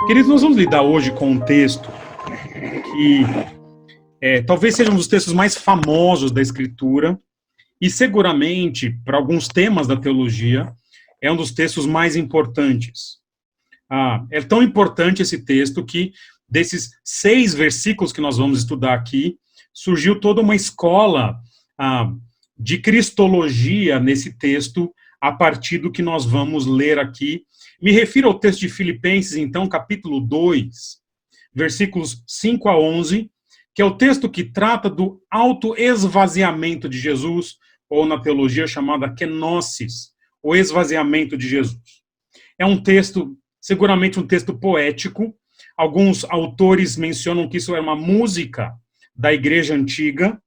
Queridos, nós vamos lidar hoje com um texto que talvez seja um dos textos mais famosos da Escritura e seguramente, para alguns temas da teologia, é um dos textos mais importantes. É tão importante esse texto que, desses 6 versículos que nós vamos estudar aqui, surgiu toda uma escola de cristologia nesse texto, a partir do que nós vamos ler aqui. Me refiro ao texto de Filipenses, então, capítulo 2, versículos 5 a 11, que é o texto que trata do autoesvaziamento de Jesus, ou na teologia chamada kenosis, o esvaziamento de Jesus. É um texto, seguramente um texto poético. Alguns autores mencionam que isso é uma música da igreja antiga,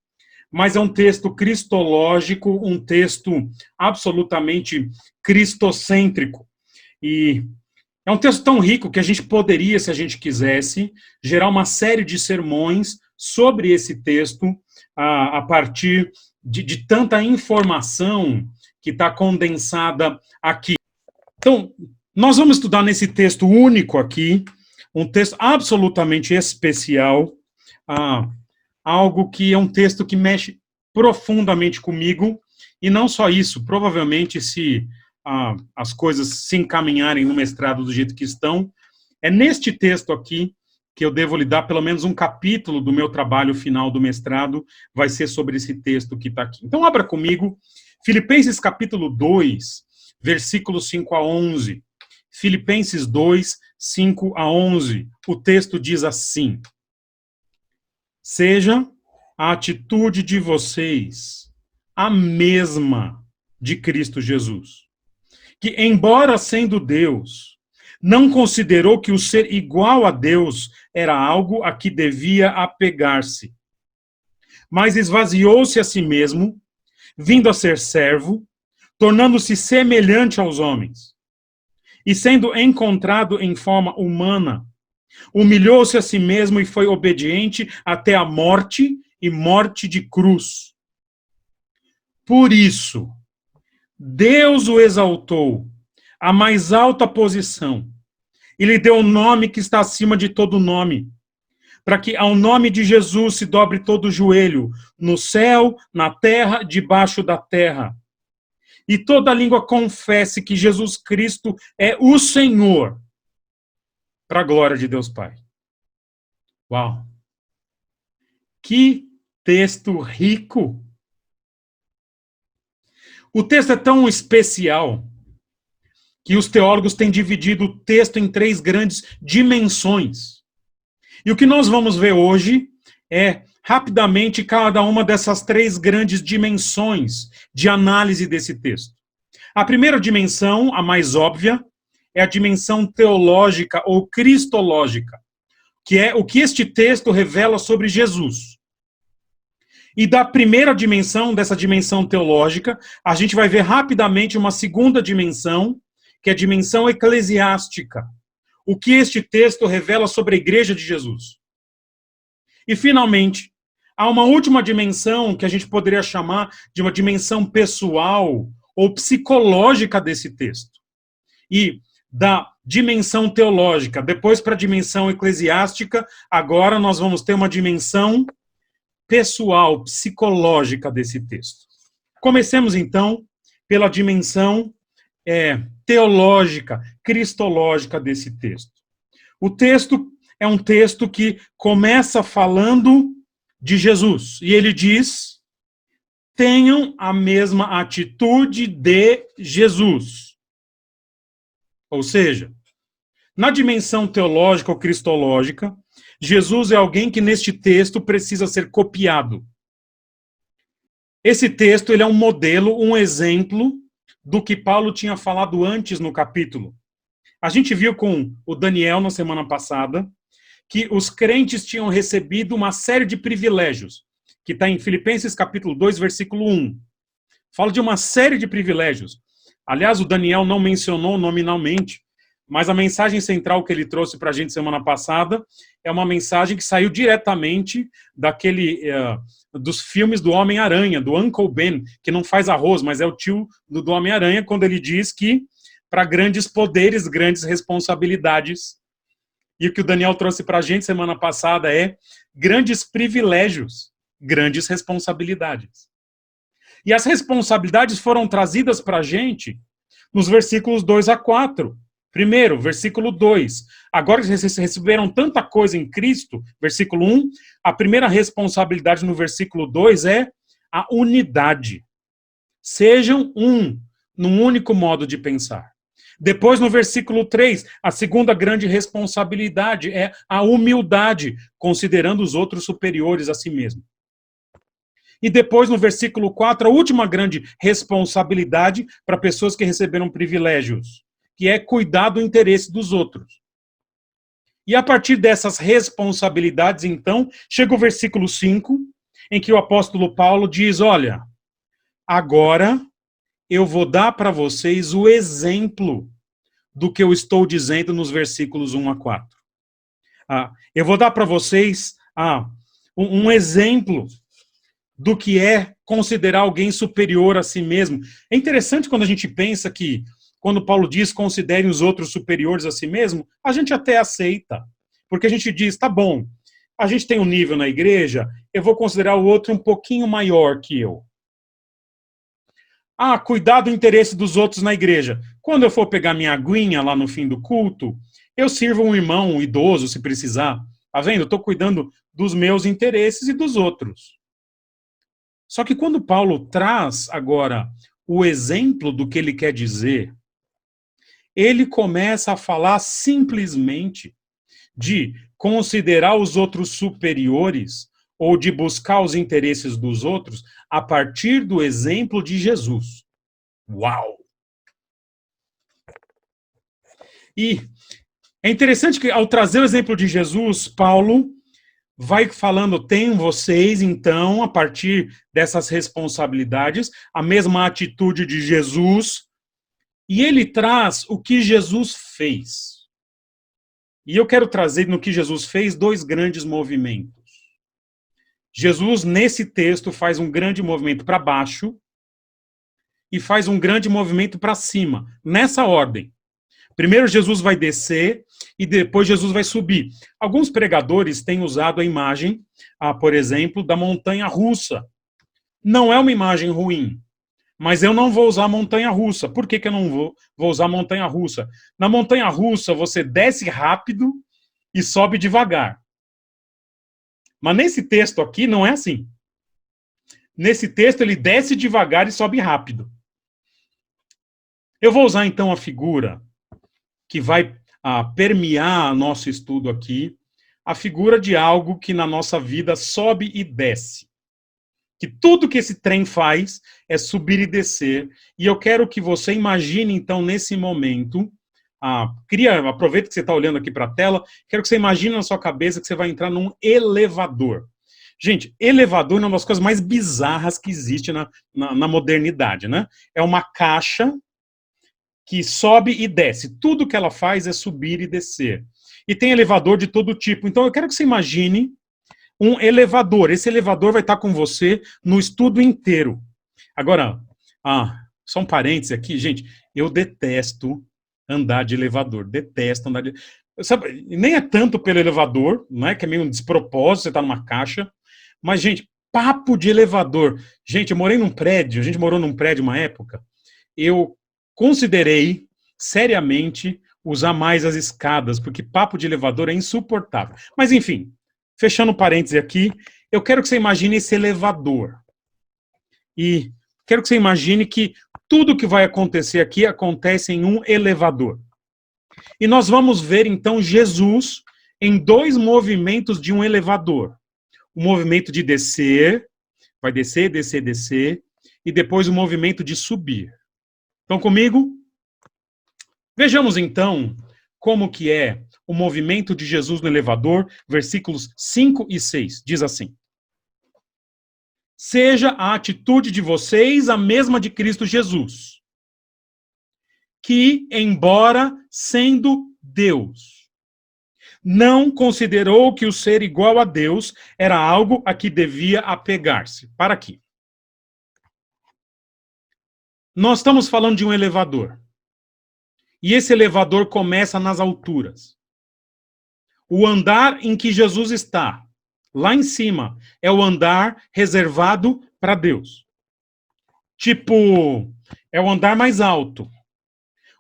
mas é um texto cristológico, um texto absolutamente cristocêntrico. E é um texto tão rico que a gente poderia, se a gente quisesse, gerar uma série de sermões sobre esse texto a partir de tanta informação que está condensada aqui. Então, nós vamos estudar nesse texto único aqui, um texto absolutamente especial, algo que é um texto que mexe profundamente comigo, e não só isso, provavelmente se as coisas se encaminharem no mestrado do jeito que estão, é neste texto aqui que eu devo lidar, pelo menos um capítulo do meu trabalho final do mestrado vai ser sobre esse texto que está aqui. Então abra comigo, Filipenses capítulo 2, versículos 5 a 11. Filipenses 2, 5 a 11. O texto diz assim: seja a atitude de vocês a mesma de Cristo Jesus, que, embora sendo Deus, não considerou que o ser igual a Deus era algo a que devia apegar-se, mas esvaziou-se a si mesmo, vindo a ser servo, tornando-se semelhante aos homens. E sendo encontrado em forma humana, humilhou-se a si mesmo e foi obediente até a morte e morte de cruz. Por isso, Deus o exaltou à mais alta posição e lhe deu o nome que está acima de todo nome, para que ao nome de Jesus se dobre todo o joelho, no céu, na terra, debaixo da terra, e toda língua confesse que Jesus Cristo é o Senhor, para a glória de Deus Pai. Uau! Que texto rico! O texto é tão especial que os teólogos têm dividido o texto em 3 grandes dimensões. E o que nós vamos ver hoje é, rapidamente, cada uma dessas 3 grandes dimensões de análise desse texto. A primeira dimensão, a mais óbvia, é a dimensão teológica ou cristológica, que é o que este texto revela sobre Jesus. E da primeira dimensão, dessa dimensão teológica, a gente vai ver rapidamente uma segunda dimensão, que é a dimensão eclesiástica. O que este texto revela sobre a igreja de Jesus. E, finalmente, há uma última dimensão que a gente poderia chamar de uma dimensão pessoal ou psicológica desse texto. E da dimensão teológica, depois para a dimensão eclesiástica, agora nós vamos ter uma dimensão pessoal, psicológica desse texto. Comecemos, então, pela dimensão teológica, cristológica desse texto. O texto é um texto que começa falando de Jesus, e ele diz: tenham a mesma atitude de Jesus. Ou seja, na dimensão teológica ou cristológica, Jesus é alguém que neste texto precisa ser copiado. Esse texto ele é um modelo, um exemplo do que Paulo tinha falado antes no capítulo. A gente viu com o Daniel na semana passada que os crentes tinham recebido uma série de privilégios, que está em Filipenses capítulo 2, versículo 1. Fala de uma série de privilégios. Aliás, o Daniel não mencionou nominalmente, mas a mensagem central que ele trouxe para a gente semana passada é uma mensagem que saiu diretamente dos filmes do Homem-Aranha, do Uncle Ben, que não faz arroz, mas é o tio do Homem-Aranha, quando ele diz que para grandes poderes, grandes responsabilidades. E o que o Daniel trouxe para a gente semana passada é grandes privilégios, grandes responsabilidades. E as responsabilidades foram trazidas para a gente nos versículos 2 a 4. Primeiro, versículo 2. Agora que vocês receberam tanta coisa em Cristo, versículo 1, a primeira responsabilidade no versículo 2 é a unidade. Sejam um, num único modo de pensar. Depois, no versículo 3, a segunda grande responsabilidade é a humildade, considerando os outros superiores a si mesmo. E depois, no versículo 4, a última grande responsabilidade para pessoas que receberam privilégios, que é cuidar do interesse dos outros. E a partir dessas responsabilidades, então, chega o versículo 5, em que o apóstolo Paulo diz, olha, agora eu vou dar para vocês o exemplo do que eu estou dizendo nos versículos 1 a 4. Eu vou dar para vocês um exemplo do que é considerar alguém superior a si mesmo. É interessante quando a gente pensa que, quando Paulo diz considerem os outros superiores a si mesmo, a gente até aceita. Porque a gente diz, tá bom, a gente tem um nível na igreja, eu vou considerar o outro um pouquinho maior que eu. Cuidar do interesse dos outros na igreja. Quando eu for pegar minha aguinha lá no fim do culto, eu sirvo um irmão, um idoso, se precisar. Tá vendo? Eu estou cuidando dos meus interesses e dos outros. Só que quando Paulo traz agora o exemplo do que ele quer dizer, ele começa a falar simplesmente de considerar os outros superiores ou de buscar os interesses dos outros a partir do exemplo de Jesus. Uau! E é interessante que, ao trazer o exemplo de Jesus, Paulo vai falando, tem vocês, então, a partir dessas responsabilidades, a mesma atitude de Jesus, e ele traz o que Jesus fez. E eu quero trazer no que Jesus fez 2 grandes movimentos. Jesus, nesse texto, faz um grande movimento para baixo e faz um grande movimento para cima, nessa ordem. Primeiro Jesus vai descer e depois Jesus vai subir. Alguns pregadores têm usado a imagem, por exemplo, da montanha russa. Não é uma imagem ruim, mas eu não vou usar a montanha russa. Por que eu não vou usar a montanha russa? Na montanha russa você desce rápido e sobe devagar. Mas nesse texto aqui não é assim. Nesse texto ele desce devagar e sobe rápido. Eu vou usar então a figura que vai permear nosso estudo aqui, a figura de algo que na nossa vida sobe e desce. Que tudo que esse trem faz é subir e descer. E eu quero que você imagine então nesse momento, aproveita que você está olhando aqui para a tela, quero que você imagine na sua cabeça que você vai entrar num elevador. Gente, elevador é uma das coisas mais bizarras que existe na modernidade, né? É uma caixa que sobe e desce. Tudo que ela faz é subir e descer. E tem elevador de todo tipo. Então eu quero que você imagine um elevador. Esse elevador vai estar com você no estudo inteiro. Agora, só um parênteses aqui, gente. Eu detesto andar de elevador. Detesto andar de... Sabe, nem é tanto pelo elevador, não é? Que é meio um despropósito, você está numa caixa. Mas, gente, papo de elevador. Gente, eu morei num prédio, a gente morou num prédio uma época. Eu considerei seriamente usar mais as escadas, porque papo de elevador é insuportável. Mas, enfim, fechando parênteses aqui, eu quero que você imagine esse elevador. E quero que você imagine que tudo que vai acontecer aqui acontece em um elevador. E nós vamos ver, então, Jesus em 2 movimentos de um elevador. O movimento de descer, vai descer, descer, descer, e depois o movimento de subir. Estão comigo? Vejamos, então, como que é o movimento de Jesus no elevador, versículos 5 e 6. Diz assim: seja a atitude de vocês a mesma de Cristo Jesus, que, embora sendo Deus, não considerou que o ser igual a Deus era algo a que devia apegar-se. Para aqui. Nós estamos falando de um elevador. E esse elevador começa nas alturas. O andar em que Jesus está, lá em cima, é o andar reservado para Deus. Tipo, é o andar mais alto,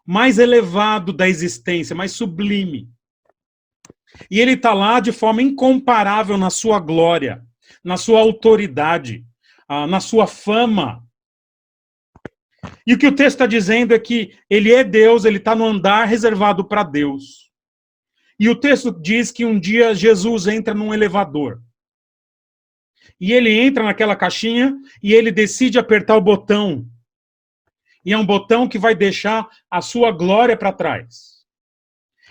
mais elevado da existência, mais sublime. E ele está lá de forma incomparável na sua glória, na sua autoridade, na sua fama. E o que o texto está dizendo é que ele é Deus, ele está no andar reservado para Deus. E o texto diz que um dia Jesus entra num elevador. E ele entra naquela caixinha e ele decide apertar o botão. E é um botão que vai deixar a sua glória para trás.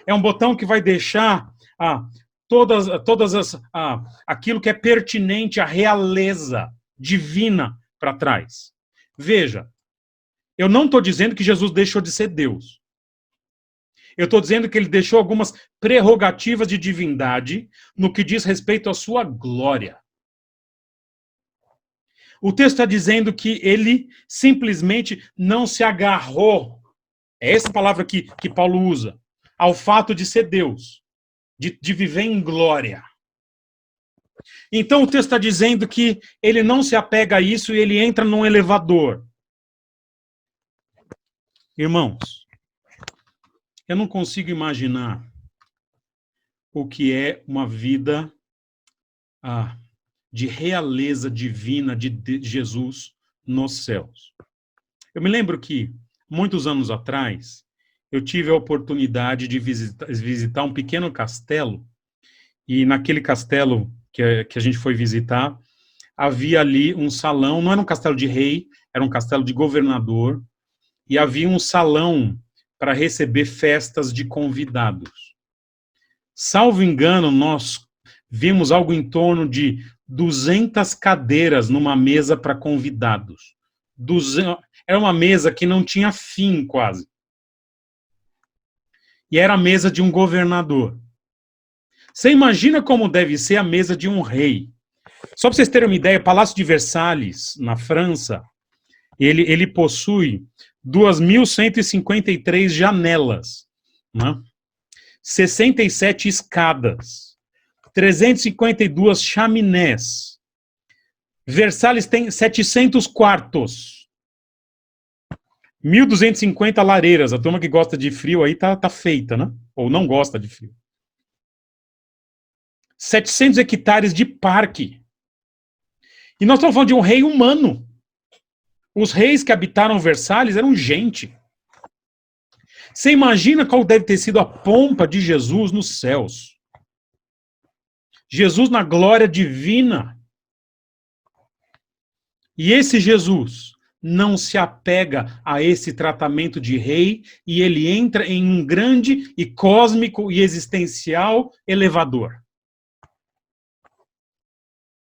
É um botão que vai deixar aquilo que é pertinente à realeza divina para trás. Veja, eu não estou dizendo que Jesus deixou de ser Deus. Eu estou dizendo que ele deixou algumas prerrogativas de divindade no que diz respeito à sua glória. O texto está dizendo que ele simplesmente não se agarrou, é essa palavra que Paulo usa, ao fato de ser Deus, de viver em glória. Então o texto está dizendo que ele não se apega a isso e ele entra num elevador. Irmãos, eu não consigo imaginar o que é uma vida de realeza divina de Jesus nos céus. Eu me lembro que, muitos anos atrás, eu tive a oportunidade de visitar um pequeno castelo, e naquele castelo que a gente foi visitar, havia ali um salão, não era um castelo de rei, era um castelo de governador, e havia um salão para receber festas de convidados. Salvo engano, nós vimos algo em torno de 200 cadeiras numa mesa para convidados. Era uma mesa que não tinha fim, quase. E era a mesa de um governador. Você imagina como deve ser a mesa de um rei. Só para vocês terem uma ideia, o Palácio de Versalhes, na França, ele possui 2.153 janelas, né? 67 escadas, 352 chaminés. Versalhes tem 700 quartos, 1.250 lareiras. A turma que gosta de frio aí tá feita, né? Ou não gosta de frio. 700 hectares de parque. E nós estamos falando de um rei humano. Os reis que habitaram Versalhes eram gente. Você imagina qual deve ter sido a pompa de Jesus nos céus. Jesus na glória divina. E esse Jesus não se apega a esse tratamento de rei e ele entra em um grande e cósmico e existencial elevador.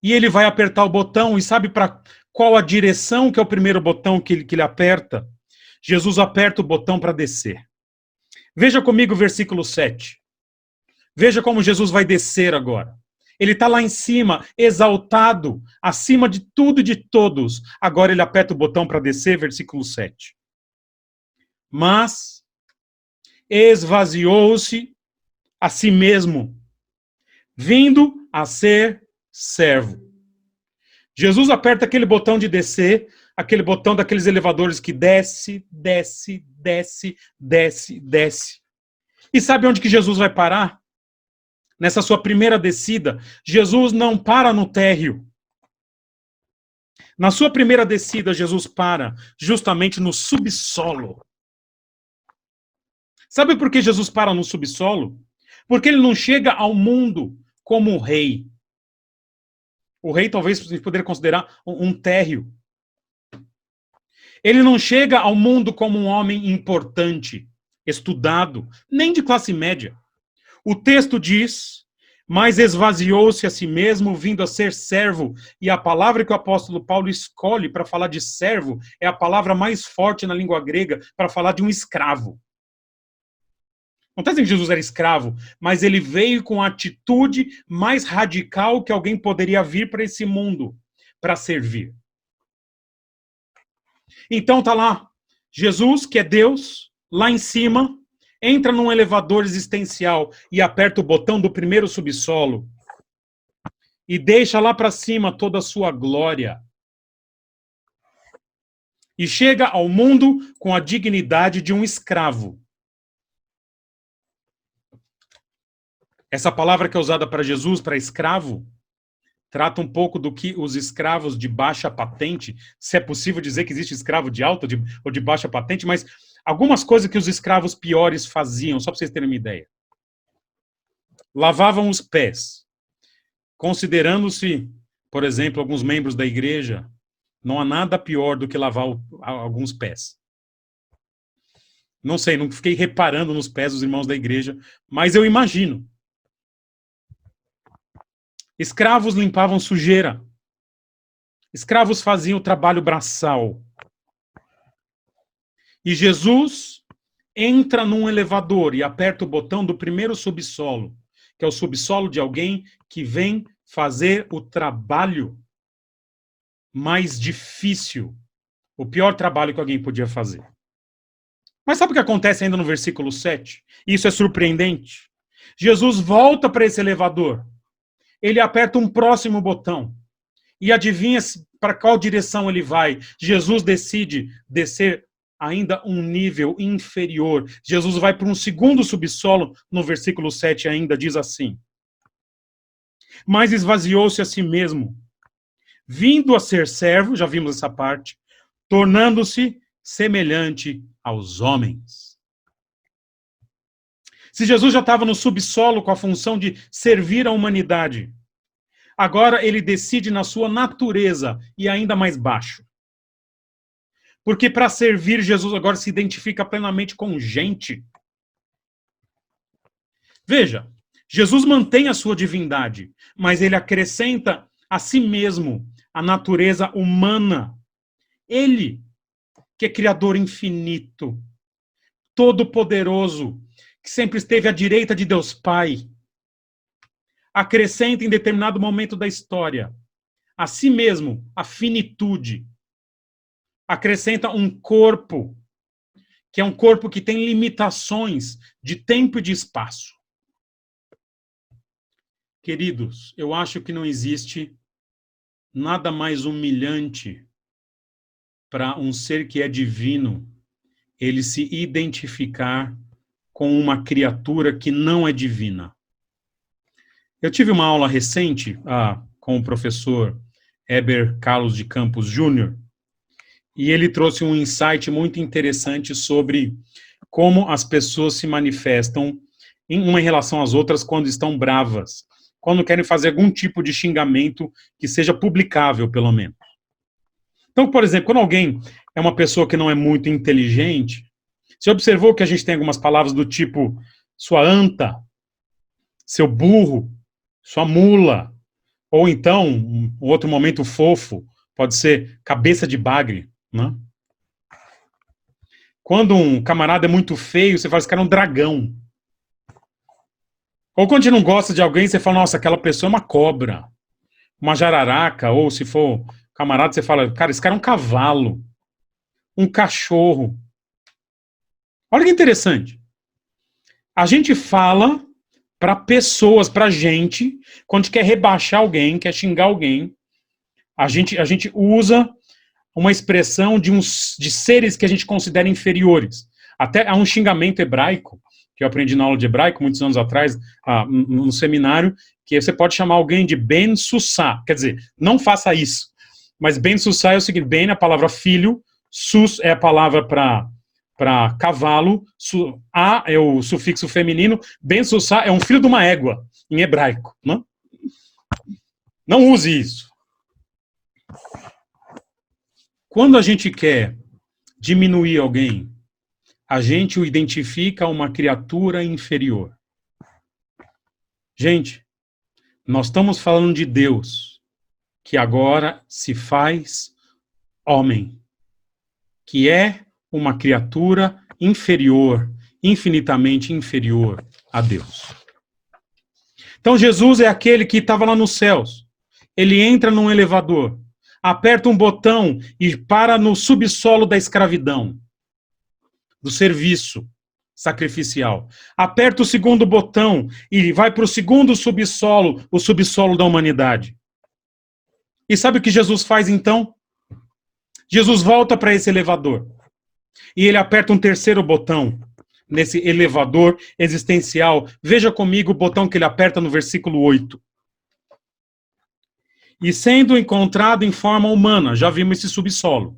E ele vai apertar o botão, e sabe para qual a direção que é o primeiro botão que ele aperta? Jesus aperta o botão para descer. Veja comigo o versículo 7. Veja como Jesus vai descer agora. Ele está lá em cima, exaltado, acima de tudo e de todos. Agora ele aperta o botão para descer, versículo 7. Mas esvaziou-se a si mesmo, vindo a ser servo. Jesus aperta aquele botão de descer, aquele botão daqueles elevadores que desce, desce, desce, desce, desce. E sabe onde que Jesus vai parar? Nessa sua primeira descida, Jesus não para no térreo. Na sua primeira descida, Jesus para justamente no subsolo. Sabe por que Jesus para no subsolo? Porque ele não chega ao mundo como um rei. O rei talvez você poderia considerar um térreo. Ele não chega ao mundo como um homem importante, estudado, nem de classe média. O texto diz, mas esvaziou-se a si mesmo, vindo a ser servo. E a palavra que o apóstolo Paulo escolhe para falar de servo é a palavra mais forte na língua grega para falar de um escravo. Não está dizendo que Jesus era escravo, mas ele veio com a atitude mais radical que alguém poderia vir para esse mundo, para servir. Então está lá, Jesus, que é Deus, lá em cima, entra num elevador existencial e aperta o botão do primeiro subsolo e deixa lá para cima toda a sua glória. E chega ao mundo com a dignidade de um escravo. Essa palavra que é usada para Jesus, para escravo, trata um pouco do que os escravos de baixa patente, se é possível dizer que existe escravo de alta ou de baixa patente, mas algumas coisas que os escravos piores faziam, só para vocês terem uma ideia. Lavavam os pés, considerando-se, por exemplo, alguns membros da igreja, não há nada pior do que lavar alguns pés. Não sei, não fiquei reparando nos pés dos irmãos da igreja, mas eu imagino. Escravos limpavam sujeira. Escravos faziam o trabalho braçal. E Jesus entra num elevador e aperta o botão do primeiro subsolo, que é o subsolo de alguém que vem fazer o trabalho mais difícil, o pior trabalho que alguém podia fazer. Mas sabe o que acontece ainda no versículo 7? Isso é surpreendente. Jesus volta para esse elevador. Ele aperta um próximo botão. E adivinha para qual direção ele vai? Jesus decide descer ainda um nível inferior. Jesus vai para um segundo subsolo, no versículo 7 ainda diz assim: mas esvaziou-se a si mesmo, vindo a ser servo, já vimos essa parte, tornando-se semelhante aos homens. Se Jesus já estava no subsolo com a função de servir a humanidade, agora ele decide na sua natureza ir ainda mais baixo. Porque para servir, Jesus agora se identifica plenamente com gente. Veja, Jesus mantém a sua divindade, mas ele acrescenta a si mesmo a natureza humana. Ele, que é criador infinito, todo-poderoso, que sempre esteve à direita de Deus Pai, acrescenta em determinado momento da história a si mesmo a finitude. Acrescenta um corpo, que é um corpo que tem limitações de tempo e de espaço. Queridos, eu acho que não existe nada mais humilhante para um ser que é divino, ele se identificar com uma criatura que não é divina. Eu tive uma aula recente com o professor Heber Carlos de Campos Júnior, e ele trouxe um insight muito interessante sobre como as pessoas se manifestam uma em relação às outras quando estão bravas, quando querem fazer algum tipo de xingamento que seja publicável, pelo menos. Então, por exemplo, quando alguém é uma pessoa que não é muito inteligente, você observou que a gente tem algumas palavras do tipo sua anta, seu burro, sua mula, ou então, um outro momento fofo, pode ser cabeça de bagre, né? Quando um camarada é muito feio, você fala, esse cara é um dragão. Ou quando a gente não gosta de alguém, você fala, nossa, aquela pessoa é uma cobra, uma jararaca, ou se for camarada, você fala, cara, esse cara é um cavalo, um cachorro. Olha que interessante. A gente fala para pessoas, para gente, quando a gente quer rebaixar alguém, quer xingar alguém, a gente usa uma expressão de seres que a gente considera inferiores. Até há um xingamento hebraico, que eu aprendi na aula de hebraico, muitos anos atrás, no seminário, que você pode chamar alguém de Ben Sussá. Quer dizer, não faça isso. Mas Ben Sussá é o seguinte, Ben é a palavra filho, Sus é a palavra para cavalo, A é o sufixo feminino, Ben Sussá é um filho de uma égua, em hebraico. Né? Não use isso. Quando a gente quer diminuir alguém, a gente o identifica uma criatura inferior. Gente, nós estamos falando de Deus, que agora se faz homem, que é uma criatura inferior, infinitamente inferior a Deus. Então Jesus é aquele que estava lá nos céus. Ele entra num elevador, aperta um botão e para no subsolo da escravidão, do serviço, sacrificial. Aperta o segundo botão e vai para o segundo subsolo, o subsolo da humanidade. E sabe o que Jesus faz então? Jesus volta para esse elevador. E ele aperta um terceiro botão nesse elevador existencial. Veja comigo o botão que ele aperta no versículo 8. E sendo encontrado em forma humana, já vimos esse subsolo,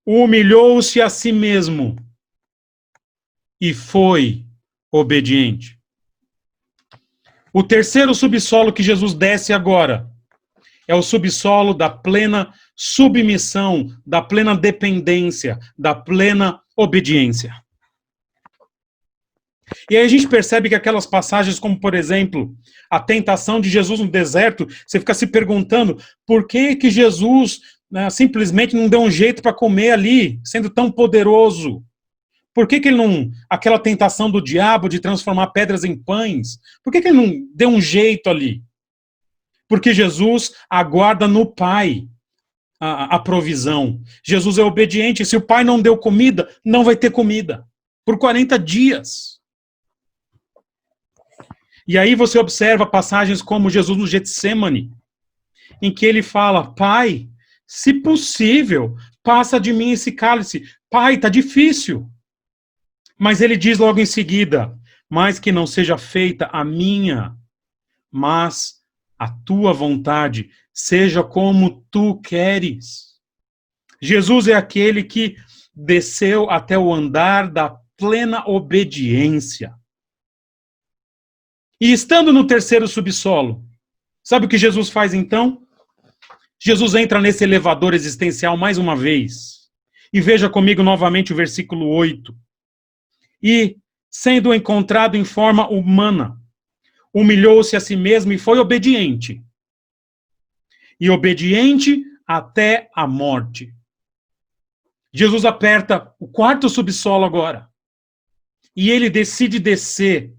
humilhou-se a si mesmo e foi obediente. O terceiro subsolo que Jesus desce agora é o subsolo da plena submissão, da plena dependência, da plena obediência. E aí a gente percebe que aquelas passagens como, por exemplo, a tentação de Jesus no deserto, você fica se perguntando por que que Jesus simplesmente não deu um jeito para comer ali, sendo tão poderoso? Por que que ele não... Aquela tentação do diabo de transformar pedras em pães, por que que ele não deu um jeito ali? Porque Jesus aguarda no Pai a provisão. Jesus é obediente. Se o Pai não deu comida, não vai ter comida. Por 40 dias. E aí você observa passagens como Jesus no Getsemane, em que ele fala, Pai, se possível, passa de mim esse cálice. Pai, tá difícil. Mas ele diz logo em seguida, mas que não seja feita a minha, mas a tua vontade, seja como tu queres. Jesus é aquele que desceu até o andar da plena obediência. E estando no terceiro subsolo, sabe o que Jesus faz então? Jesus entra nesse elevador existencial mais uma vez. E veja comigo novamente o versículo 8. E, sendo encontrado em forma humana, humilhou-se a si mesmo e foi obediente. E obediente até a morte. Jesus aperta o quarto subsolo agora. E ele decide descer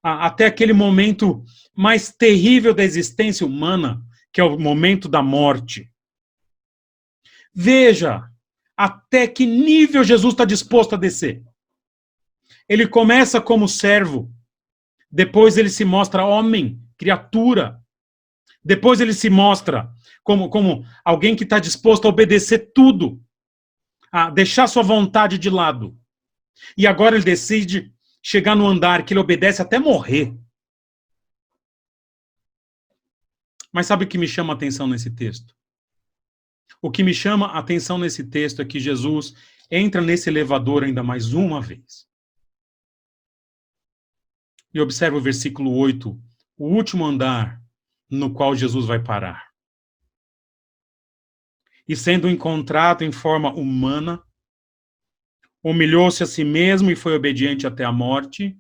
até aquele momento mais terrível da existência humana, que é o momento da morte. Veja até que nível Jesus está disposto a descer. Ele começa como servo, depois ele se mostra homem, criatura. Depois ele se mostra como alguém que está disposto a obedecer tudo, a deixar sua vontade de lado. E agora ele decide chegar no andar que ele obedece até morrer. Mas sabe o que me chama a atenção nesse texto? O que me chama a atenção nesse texto é que Jesus entra nesse elevador ainda mais uma vez. E observa o versículo 8, o último andar no qual Jesus vai parar. E sendo encontrado em forma humana, humilhou-se a si mesmo e foi obediente até a morte,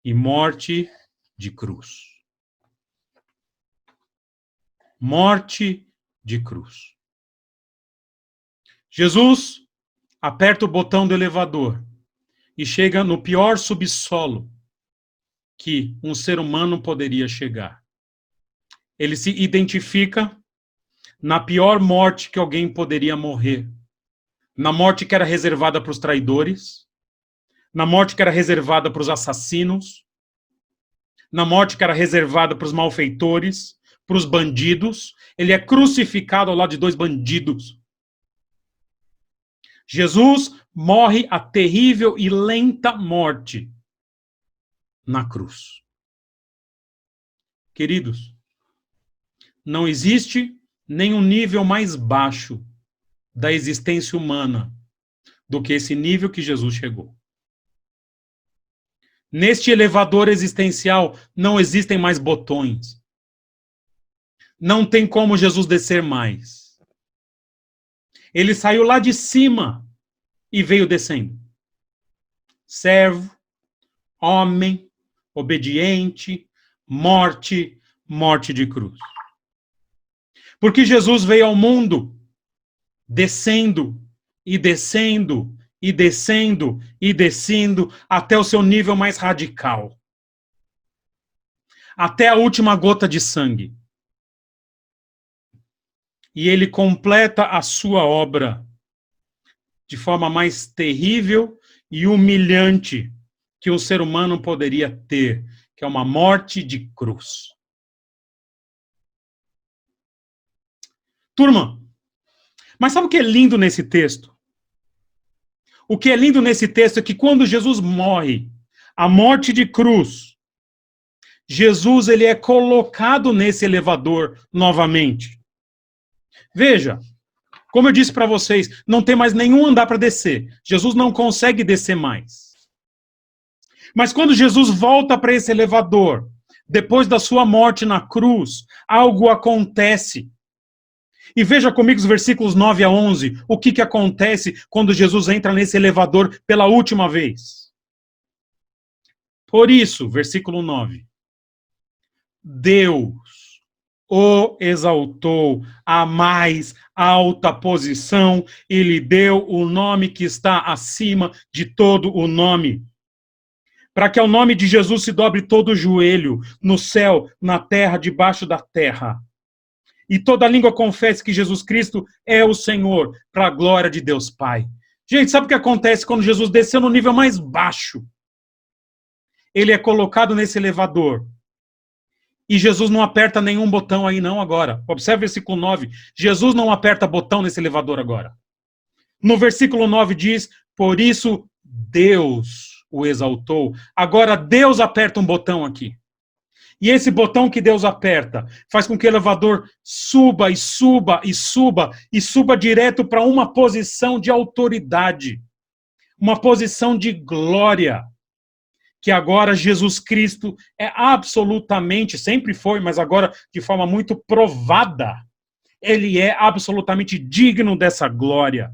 e morte de cruz. Morte de cruz. Jesus aperta o botão do elevador e chega no pior subsolo que um ser humano poderia chegar. Ele se identifica na pior morte que alguém poderia morrer. Na morte que era reservada para os traidores, na morte que era reservada para os assassinos, na morte que era reservada para os malfeitores, para os bandidos. Ele é crucificado ao lado de 2 bandidos. Jesus morre a terrível e lenta morte na cruz. Queridos, não existe nenhum nível mais baixo da existência humana do que esse nível que Jesus chegou. Neste elevador existencial não existem mais botões. Não tem como Jesus descer mais. Ele saiu lá de cima e veio descendo. Servo, homem, obediente, morte, morte de cruz. Porque Jesus veio ao mundo descendo e descendo e descendo e descendo até o seu nível mais radical. Até a última gota de sangue. E ele completa a sua obra de forma mais terrível e humilhante que o ser humano poderia ter, que é uma morte de cruz. Turma, mas sabe o que é lindo nesse texto? O que é lindo nesse texto é que quando Jesus morre, a morte de cruz, Jesus ele é colocado nesse elevador novamente. Veja, como eu disse para vocês, não tem mais nenhum andar para descer. Jesus não consegue descer mais. Mas quando Jesus volta para esse elevador, depois da sua morte na cruz, algo acontece. E veja comigo os versículos 9 a 11, o que acontece quando Jesus entra nesse elevador pela última vez. Por isso, versículo 9, Deus o exaltou à mais alta posição e lhe deu o nome que está acima de todo o nome, para que ao nome de Jesus se dobre todo o joelho, no céu, na terra, debaixo da terra, e toda língua confesse que Jesus Cristo é o Senhor, para a glória de Deus Pai. Gente, sabe o que acontece quando Jesus desceu no nível mais baixo? Ele é colocado nesse elevador. E Jesus não aperta nenhum botão aí não agora. Observe o versículo 9. Jesus não aperta botão nesse elevador agora. No versículo 9 diz, por isso Deus o exaltou. Agora Deus aperta um botão aqui. E esse botão que Deus aperta faz com que o elevador suba e suba e suba e suba direto para uma posição de autoridade. Uma posição de glória. Que agora Jesus Cristo é absolutamente, sempre foi, mas agora de forma muito provada, ele é absolutamente digno dessa glória.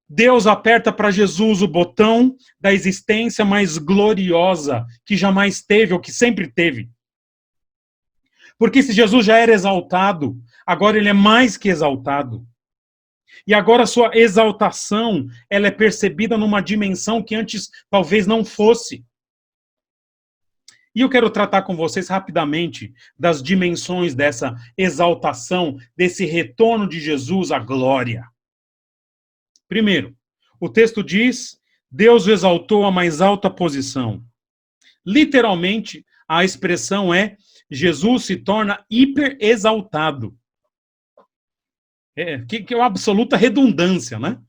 Deus aperta para Jesus o botão da existência mais gloriosa que jamais teve ou que sempre teve. Porque se Jesus já era exaltado, agora ele é mais que exaltado. E agora a sua exaltação, ela é percebida numa dimensão que antes talvez não fosse. E eu quero tratar com vocês rapidamente das dimensões dessa exaltação, desse retorno de Jesus à glória. Primeiro, o texto diz, Deus o exaltou à mais alta posição. Literalmente, a expressão é, Jesus se torna hiper exaltado. Que é uma absoluta redundância, né?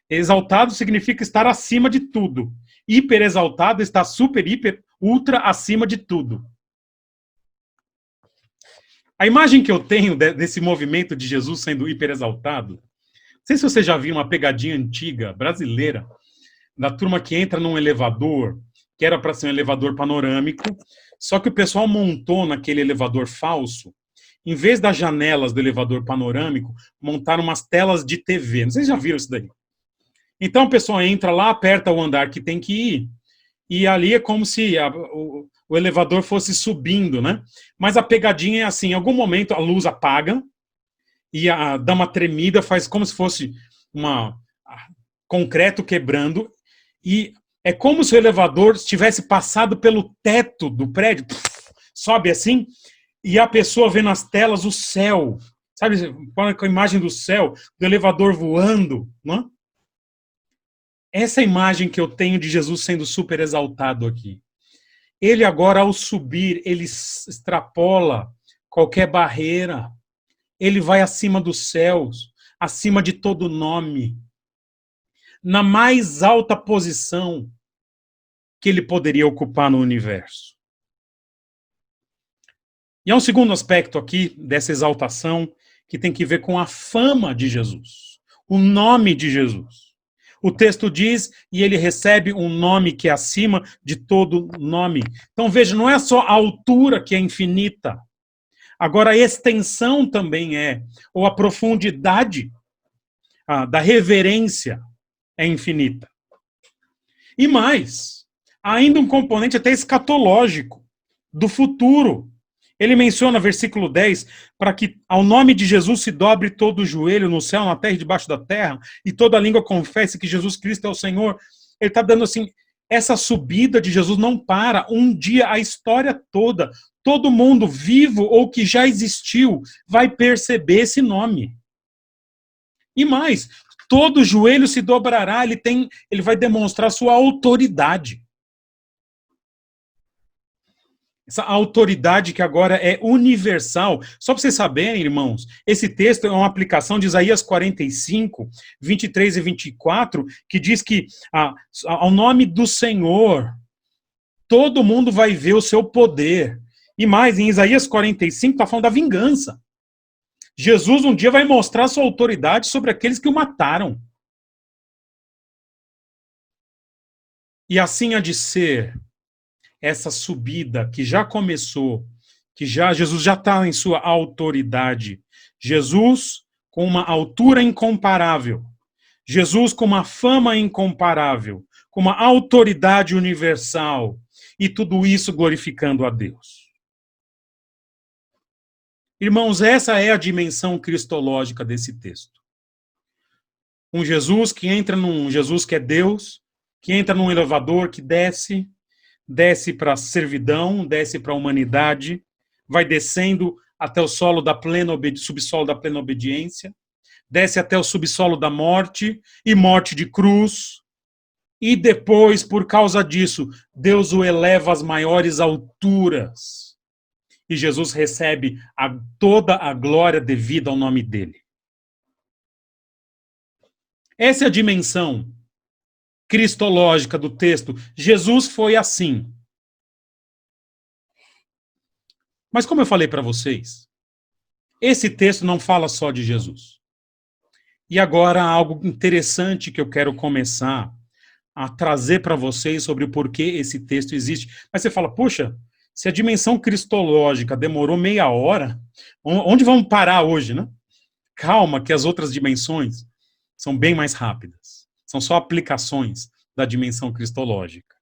Exaltado significa estar acima de tudo. Hiper exaltado está super, hiper, ultra acima de tudo. A imagem que eu tenho desse movimento de Jesus sendo hiper exaltado, não sei se você já viu uma pegadinha antiga, brasileira, da turma que entra num elevador, que era para ser um elevador panorâmico, só que o pessoal montou naquele elevador falso, em vez das janelas do elevador panorâmico, montaram umas telas de TV. Não sei se já viram isso daí. Então a pessoa entra lá, aperta o andar que tem que ir, e ali é como se o elevador fosse subindo, né? Mas a pegadinha é assim, em algum momento a luz apaga, e dá uma tremida, faz como se fosse concreto quebrando, e é como se o elevador tivesse passado pelo teto do prédio, sobe assim, e a pessoa vê nas telas o céu, sabe, com a imagem do céu, do elevador voando, não é? Essa imagem que eu tenho de Jesus sendo super exaltado aqui. Ele agora, ao subir, ele extrapola qualquer barreira. Ele vai acima dos céus, acima de todo nome. Na mais alta posição que ele poderia ocupar no universo. E há um segundo aspecto aqui dessa exaltação que tem que ver com a fama de Jesus. O nome de Jesus. O texto diz, e ele recebe um nome que é acima de todo nome. Então veja, não é só a altura que é infinita. Agora a extensão também é, ou a profundidade da reverência é infinita. E mais, há ainda um componente até escatológico, do futuro. Ele menciona, versículo 10, para que ao nome de Jesus se dobre todo o joelho no céu, na terra e debaixo da terra, e toda língua confesse que Jesus Cristo é o Senhor. Ele está dando assim, essa subida de Jesus não para. Um dia a história toda, todo mundo vivo ou que já existiu, vai perceber esse nome. E mais, Todo joelho se dobrará, ele vai demonstrar sua autoridade. Essa autoridade que agora é universal. Só para vocês saberem, irmãos, esse texto é uma aplicação de Isaías 45, 23 e 24, que diz que ao nome do Senhor, todo mundo vai ver o seu poder. E mais, em Isaías 45 está falando da vingança. Jesus um dia vai mostrar sua autoridade sobre aqueles que o mataram. E assim há de ser essa subida que já começou, que Jesus já está em sua autoridade. Jesus com uma altura incomparável. Jesus com uma fama incomparável, com uma autoridade universal. E tudo isso glorificando a Deus. Irmãos, essa é a dimensão cristológica desse texto. Um Jesus que entra num Jesus que é Deus, que entra num elevador que desce para a servidão, desce para a humanidade, vai descendo até o subsolo da plena obediência, desce até o subsolo da morte e morte de cruz, e depois, por causa disso, Deus o eleva às maiores alturas. E Jesus recebe toda a glória devida ao nome dele. Essa é a dimensão cristológica do texto. Jesus foi assim. Mas como eu falei para vocês, esse texto não fala só de Jesus. E agora algo interessante que eu quero começar a trazer para vocês sobre o porquê esse texto existe. Mas você fala, puxa, se a dimensão cristológica demorou meia hora, onde vamos parar hoje, né? Calma, que as outras dimensões são bem mais rápidas. São só aplicações da dimensão cristológica.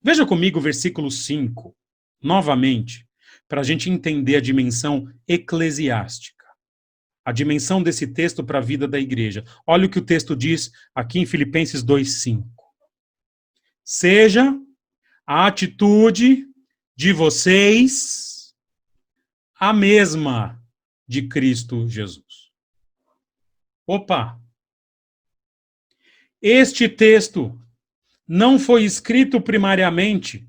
Veja comigo o versículo 5, novamente, para a gente entender a dimensão eclesiástica. A dimensão desse texto para a vida da igreja. Olha o que o texto diz aqui em Filipenses 2:5. Seja a atitude de vocês a mesma de Cristo Jesus. Opa! Este texto não foi escrito primariamente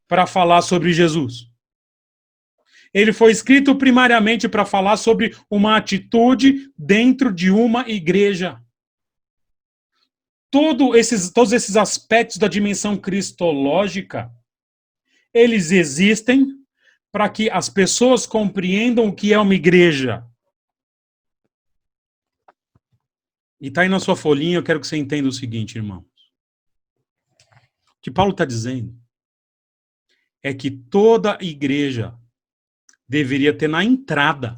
para falar sobre Jesus. Ele foi escrito primariamente para falar sobre uma atitude dentro de uma igreja. Todos esses aspectos da dimensão cristológica, eles existem para que as pessoas compreendam o que é uma igreja. E está aí na sua folhinha, eu quero que você entenda o seguinte, irmãos. O que Paulo está dizendo é que toda igreja deveria ter na entrada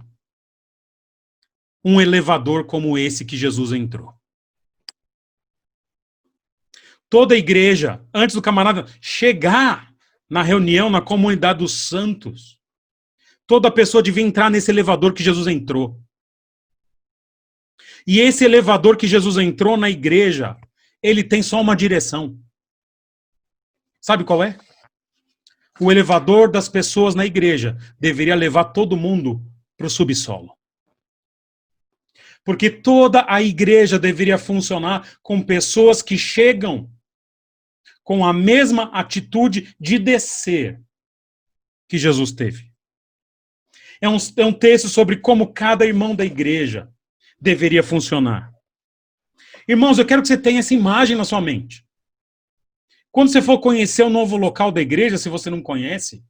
um elevador como esse que Jesus entrou. Toda igreja, antes do camarada chegar na reunião, na comunidade dos santos, toda pessoa devia entrar nesse elevador que Jesus entrou. E esse elevador que Jesus entrou na igreja, ele tem só uma direção. Sabe qual é? O elevador das pessoas na igreja deveria levar todo mundo para o subsolo. Porque toda a igreja deveria funcionar com pessoas que chegam com a mesma atitude de descer que Jesus teve. É um texto sobre como cada irmão da igreja deveria funcionar. Irmãos, eu quero que você tenha essa imagem na sua mente. Quando você for conhecer o novo local da igreja, se você não conhece,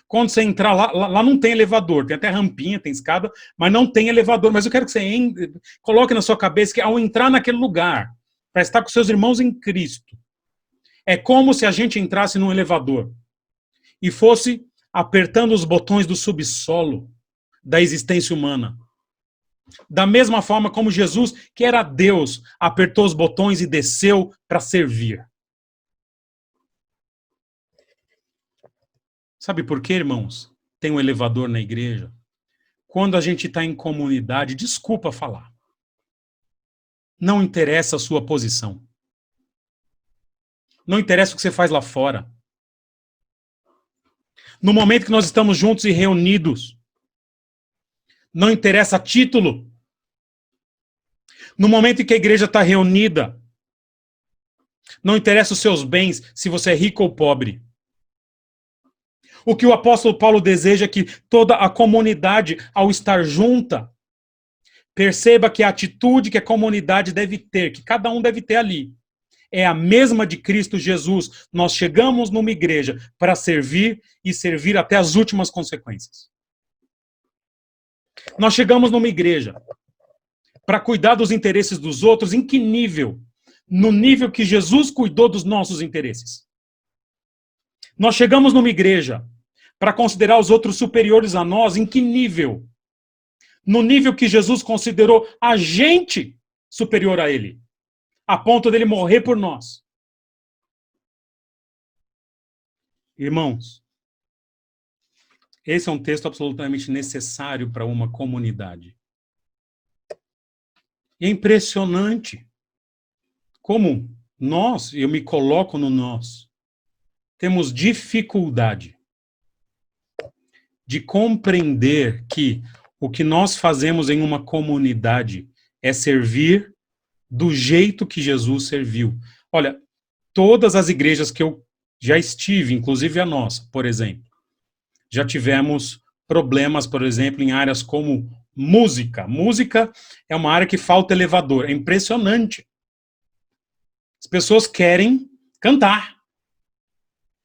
quando você entrar lá não tem elevador, tem até rampinha, tem escada, mas não tem elevador. Mas eu quero que você coloque na sua cabeça que ao entrar naquele lugar, para estar com seus irmãos em Cristo, é como se a gente entrasse num elevador e fosse apertando os botões do subsolo da existência humana. Da mesma forma como Jesus, que era Deus, apertou os botões e desceu para servir. Sabe por quê, irmãos? Tem um elevador na igreja. Quando a gente está em comunidade, desculpa falar. Não interessa a sua posição. Não interessa o que você faz lá fora. No momento que nós estamos juntos e reunidos, não interessa título. No momento em que a igreja está reunida, não interessa os seus bens, se você é rico ou pobre. O que o apóstolo Paulo deseja é que toda a comunidade, ao estar junta, perceba que a atitude que a comunidade deve ter, que cada um deve ter ali, é a mesma de Cristo Jesus. Nós chegamos numa igreja para servir e servir até as últimas consequências. Nós chegamos numa igreja para cuidar dos interesses dos outros. Em que nível? No nível que Jesus cuidou dos nossos interesses. Nós chegamos numa igreja para considerar os outros superiores a nós. Em que nível? No nível que Jesus considerou a gente superior a ele, a ponto dele morrer por nós. Irmãos, esse é um texto absolutamente necessário para uma comunidade. É impressionante como nós, eu me coloco no nós, temos dificuldade de compreender que o que nós fazemos em uma comunidade é servir do jeito que Jesus serviu. Olha, todas as igrejas que eu já estive, inclusive a nossa, por exemplo, já tivemos problemas, por exemplo, em áreas como música. Música é uma área que falta elevador. É impressionante. As pessoas querem cantar.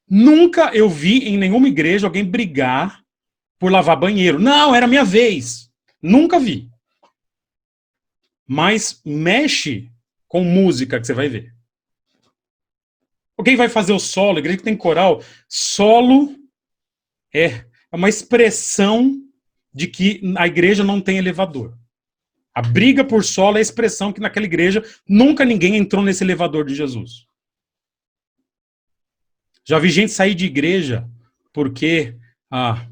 Nunca eu vi em nenhuma igreja alguém brigar por lavar banheiro. Não, era minha vez. Nunca vi. Mas mexe com música que você vai ver. Quem vai fazer o solo? A igreja que tem coral. Solo é uma expressão de que a igreja não tem elevador. A briga por solo é a expressão que naquela igreja nunca ninguém entrou nesse elevador de Jesus. Já vi gente sair de igreja porque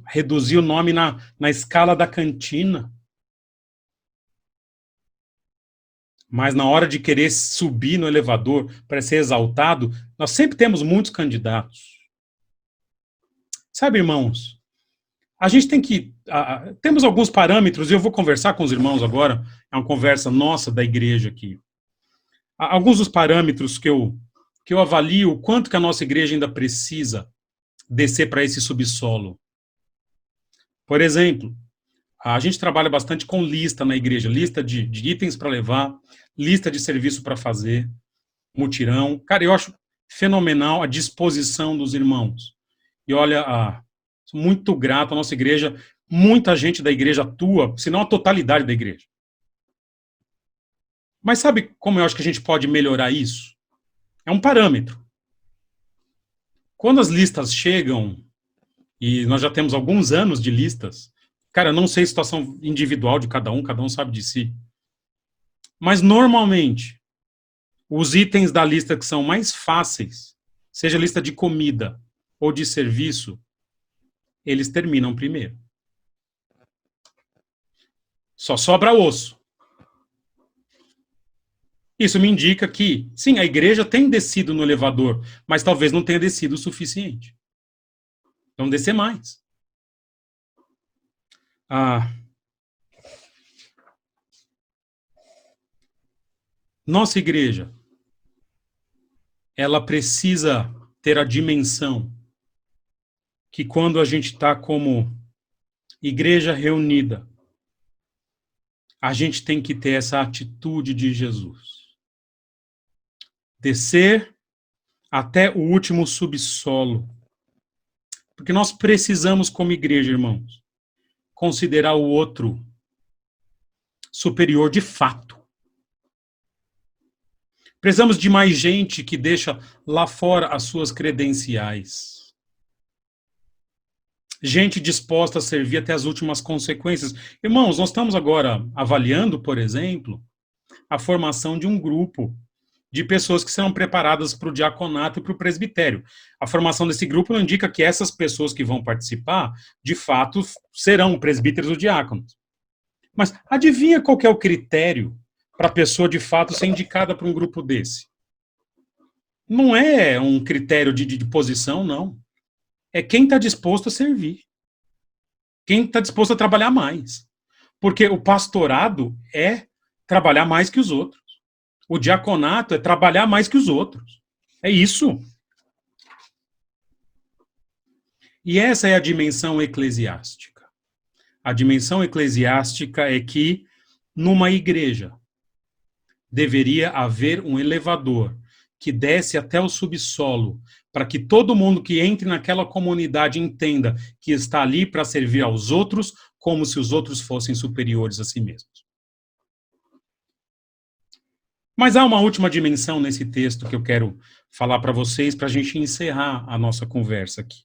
reduziu o nome na escala da cantina. Mas na hora de querer subir no elevador para ser exaltado, nós sempre temos muitos candidatos. Sabe, irmãos, a gente tem que... temos alguns parâmetros, e eu vou conversar com os irmãos agora, é uma conversa nossa da igreja aqui. Alguns dos parâmetros que eu avalio o quanto que a nossa igreja ainda precisa descer para esse subsolo. Por exemplo, a gente trabalha bastante com lista na igreja, lista de itens para levar, lista de serviço para fazer, mutirão. Cara, eu acho fenomenal a disposição dos irmãos. E olha, sou muito grato à nossa igreja, muita gente da igreja atua, se não a totalidade da igreja. Mas sabe como eu acho que a gente pode melhorar isso? É um parâmetro. Quando as listas chegam, e nós já temos alguns anos de listas, cara, eu não sei a situação individual de cada um sabe de si. Mas, normalmente, os itens da lista que são mais fáceis, seja lista de comida ou de serviço, eles terminam primeiro. Só sobra osso. Isso me indica que, sim, a igreja tem descido no elevador, mas talvez não tenha descido o suficiente. Vamos descer mais. Nossa igreja, ela precisa ter a dimensão que quando a gente está como igreja reunida, a gente tem que ter essa atitude de Jesus. Descer até o último subsolo. Porque nós precisamos, como igreja, irmãos, considerar o outro superior de fato. Precisamos de mais gente que deixa lá fora as suas credenciais. Gente disposta a servir até as últimas consequências. Irmãos, nós estamos agora avaliando, por exemplo, a formação de um grupo de pessoas que serão preparadas para o diaconato e para o presbitério. A formação desse grupo não indica que essas pessoas que vão participar, de fato, serão presbíteros ou diáconos. Mas adivinha qual que é o critério para a pessoa, de fato, ser indicada para um grupo desse? Não é um critério de posição, não. É quem está disposto a servir. Quem está disposto a trabalhar mais. Porque o pastorado é trabalhar mais que os outros. O diaconato é trabalhar mais que os outros. É isso. E essa é a dimensão eclesiástica. A dimensão eclesiástica é que, numa igreja, deveria haver um elevador que desce até o subsolo, para que todo mundo que entre naquela comunidade entenda que está ali para servir aos outros, como se os outros fossem superiores a si mesmos. Mas há uma última dimensão nesse texto que eu quero falar para vocês, para a gente encerrar a nossa conversa aqui.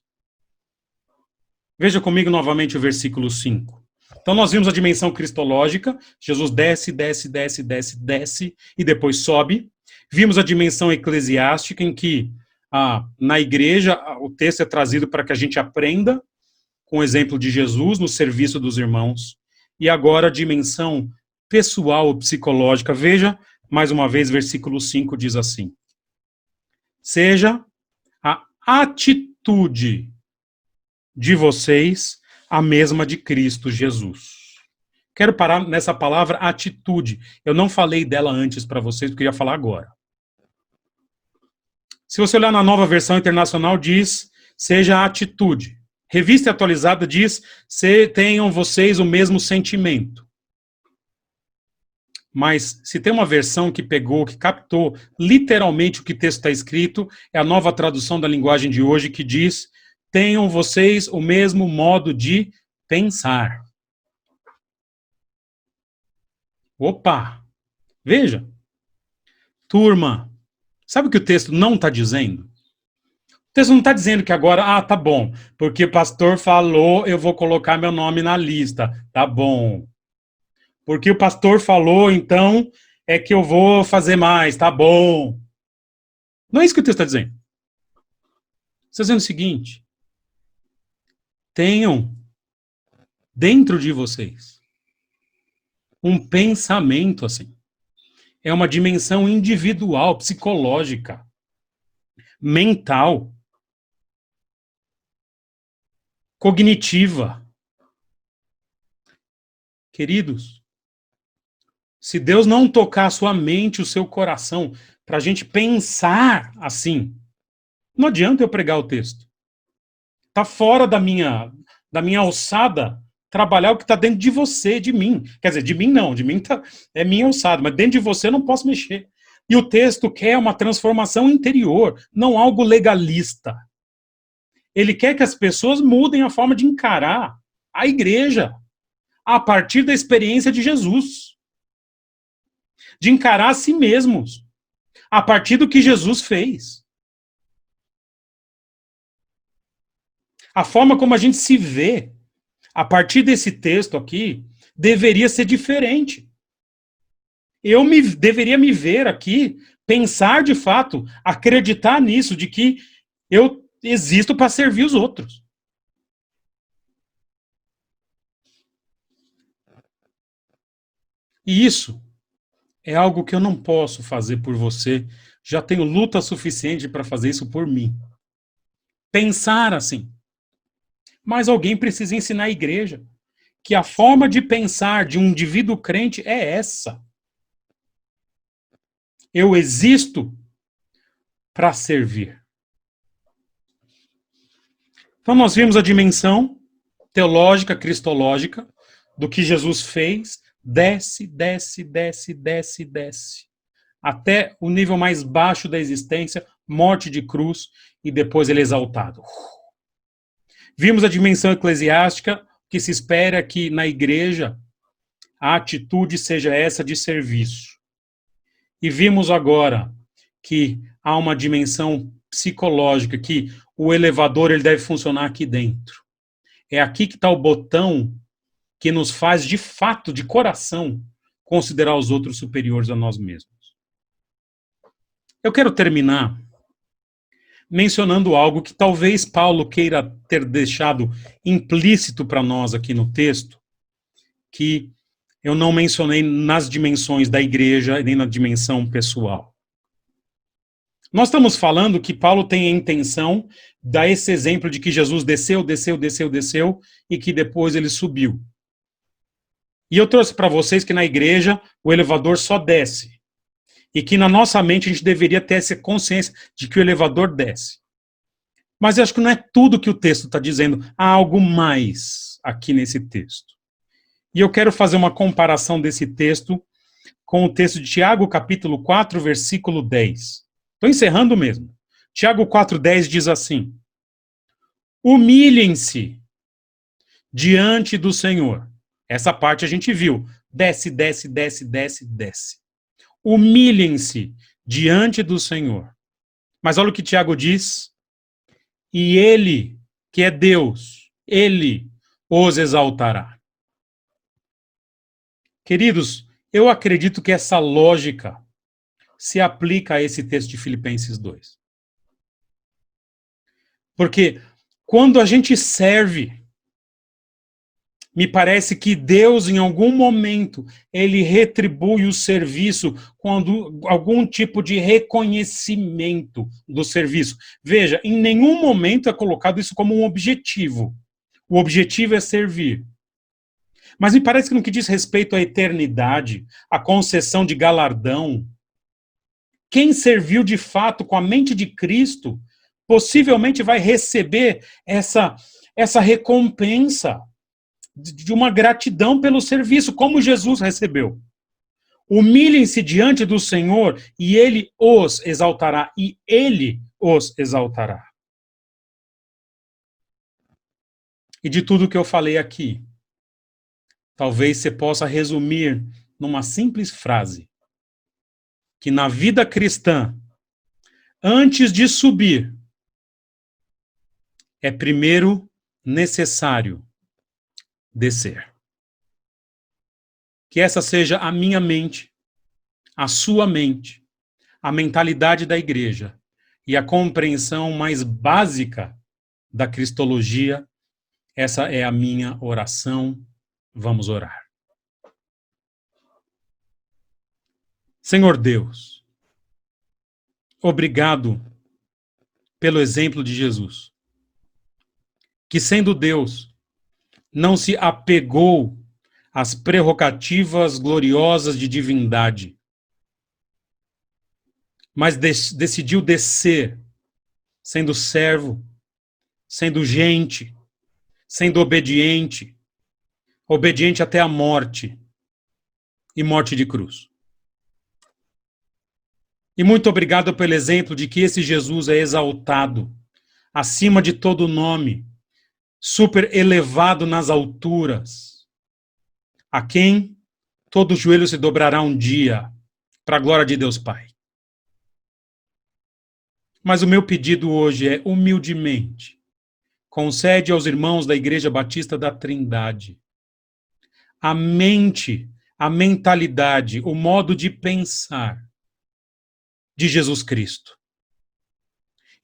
Veja comigo novamente o versículo 5. Então nós vimos a dimensão cristológica, Jesus desce, desce, desce, desce, desce, e depois sobe. Vimos a dimensão eclesiástica, em que na igreja o texto é trazido para que a gente aprenda com o exemplo de Jesus no serviço dos irmãos. E agora a dimensão pessoal ou psicológica. Veja, mais uma vez, versículo 5 diz assim: seja a atitude de vocês a mesma de Cristo Jesus. Quero parar nessa palavra atitude. Eu não falei dela antes para vocês, porque eu ia falar agora. Se você olhar na Nova Versão Internacional, diz, seja a atitude. Revista Atualizada diz, tenham vocês o mesmo sentimento. Mas se tem uma versão que pegou, que captou literalmente o que o texto está escrito, é a Nova Tradução da Linguagem de Hoje, que diz, tenham vocês o mesmo modo de pensar. Opa! Veja. Turma, sabe o que o texto não está dizendo? O texto não está dizendo que agora, tá bom, porque o pastor falou, eu vou colocar meu nome na lista. Tá bom. Porque o pastor falou, então, é que eu vou fazer mais. Tá bom. Não é isso que o texto está dizendo. Está dizendo o seguinte: tenham dentro de vocês um pensamento assim. É uma dimensão individual, psicológica, mental, cognitiva. Queridos, se Deus não tocar a sua mente, o seu coração, para a gente pensar assim, não adianta eu pregar o texto. Está fora da minha alçada trabalhar o que está dentro de você, de mim. Quer dizer, de mim não, de mim é minha alçada, mas dentro de você eu não posso mexer. E o texto quer uma transformação interior, não algo legalista. Ele quer que as pessoas mudem a forma de encarar a igreja a partir da experiência de Jesus. De encarar a si mesmos a partir do que Jesus fez. A forma como a gente se vê a partir desse texto aqui deveria ser diferente. Eu deveria me ver aqui, pensar de fato, acreditar nisso, de que eu existo para servir os outros. E isso é algo que eu não posso fazer por você. Já tenho luta suficiente para fazer isso por mim. Pensar assim. Mas alguém precisa ensinar a igreja que a forma de pensar de um indivíduo crente é essa. Eu existo para servir. Então nós vimos a dimensão teológica, cristológica, do que Jesus fez, desce, desce, desce, desce, desce, até o nível mais baixo da existência, morte de cruz, e depois ele é exaltado. Vimos a dimensão eclesiástica, que se espera que na igreja a atitude seja essa de serviço. E vimos agora que há uma dimensão psicológica, que o elevador ele deve funcionar aqui dentro. É aqui que está o botão que nos faz, de fato, de coração, considerar os outros superiores a nós mesmos. Eu quero terminar mencionando algo que talvez Paulo queira ter deixado implícito para nós aqui no texto, que eu não mencionei nas dimensões da igreja nem na dimensão pessoal. Nós estamos falando que Paulo tem a intenção de dar esse exemplo de que Jesus desceu, desceu, desceu, desceu, e que depois ele subiu. E eu trouxe para vocês que na igreja o elevador só desce. E que na nossa mente a gente deveria ter essa consciência de que o elevador desce. Mas eu acho que não é tudo que o texto está dizendo. Há algo mais aqui nesse texto. E eu quero fazer uma comparação desse texto com o texto de Tiago, capítulo 4, versículo 10. Estou encerrando mesmo. Tiago 4,10 diz assim: humilhem-se diante do Senhor. Essa parte a gente viu. Desce, desce, desce, desce, desce. Humilhem-se diante do Senhor. Mas olha o que Tiago diz. E Ele, que é Deus, Ele os exaltará. Queridos, eu acredito que essa lógica se aplica a esse texto de Filipenses 2. Porque quando a gente serve, me parece que Deus, em algum momento, ele retribui o serviço com algum tipo de reconhecimento do serviço. Veja, em nenhum momento é colocado isso como um objetivo. O objetivo é servir. Mas me parece que no que diz respeito à eternidade, à concessão de galardão, quem serviu de fato com a mente de Cristo, possivelmente vai receber essa recompensa de uma gratidão pelo serviço, como Jesus recebeu. Humilhem-se diante do Senhor e Ele os exaltará. E Ele os exaltará. E de tudo que eu falei aqui, talvez você possa resumir numa simples frase, que na vida cristã, antes de subir, é primeiro necessário descer. Que essa seja a minha mente, a sua mente, a mentalidade da igreja e a compreensão mais básica da cristologia. Essa é a minha oração. Vamos orar. Senhor Deus, obrigado pelo exemplo de Jesus, que sendo Deus, não se apegou às prerrogativas gloriosas de divindade, mas decidiu descer, sendo servo, sendo gente, sendo obediente, obediente até a morte, e morte de cruz. E muito obrigado pelo exemplo de que esse Jesus é exaltado, acima de todo nome, super elevado nas alturas, a quem todo joelho se dobrará um dia, para a glória de Deus Pai. Mas o meu pedido hoje é, humildemente, concede aos irmãos da Igreja Batista da Trindade a mente, a mentalidade, o modo de pensar de Jesus Cristo.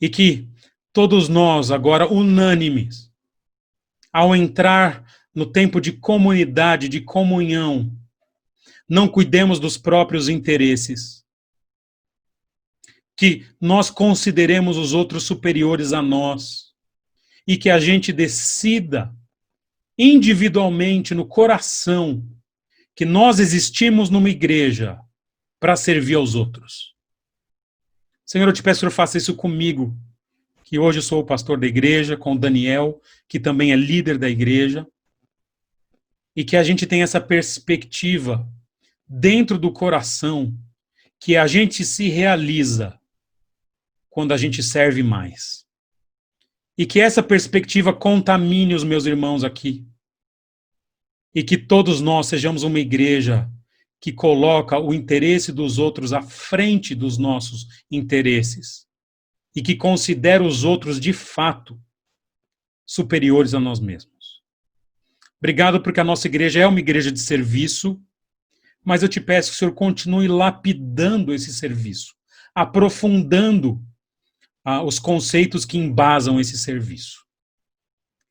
E que todos nós, agora unânimes, ao entrar no tempo de comunidade, de comunhão, não cuidemos dos próprios interesses. Que nós consideremos os outros superiores a nós. E que a gente decida individualmente no coração que nós existimos numa igreja para servir aos outros. Senhor, eu te peço que o Senhor faça isso comigo, que hoje eu sou o pastor da igreja, com o Daniel, que também é líder da igreja, e que a gente tenha essa perspectiva dentro do coração, que a gente se realiza quando a gente serve mais. E que essa perspectiva contamine os meus irmãos aqui. E que todos nós sejamos uma igreja que coloca o interesse dos outros à frente dos nossos interesses. E que considera os outros, de fato, superiores a nós mesmos. Obrigado porque a nossa igreja é uma igreja de serviço, mas eu te peço que o Senhor continue lapidando esse serviço, aprofundando os conceitos que embasam esse serviço.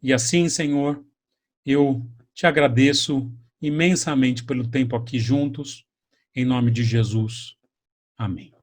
E assim, Senhor, eu te agradeço imensamente pelo tempo aqui juntos, em nome de Jesus. Amém.